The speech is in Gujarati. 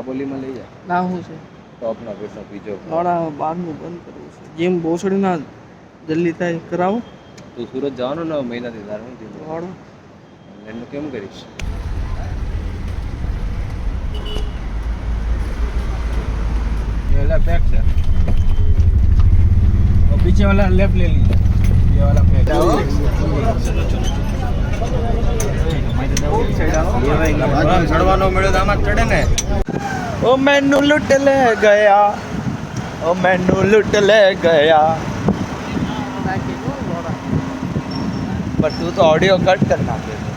બોલીમાં લઈ જાય ના હું છે ટોપના પૈસા બીજો મારા બહારનું બંધ કરવું છે જેમ બોસડીના જલ્દી થાય કરાવો તું સુરત જવાનું ને મહિનાથી તારે શું થયું વાળો એનું કેમ કરીશ ये पैक है और पीछे वाला लेफ्ट ले लीजिए ये वाला पैक चढ़वानो मिले तो आम चढ़े ने ओ मैनू लुट ले गया ओ मैनू लुट ले गया पर तू तो ऑडियो कट कर नाखे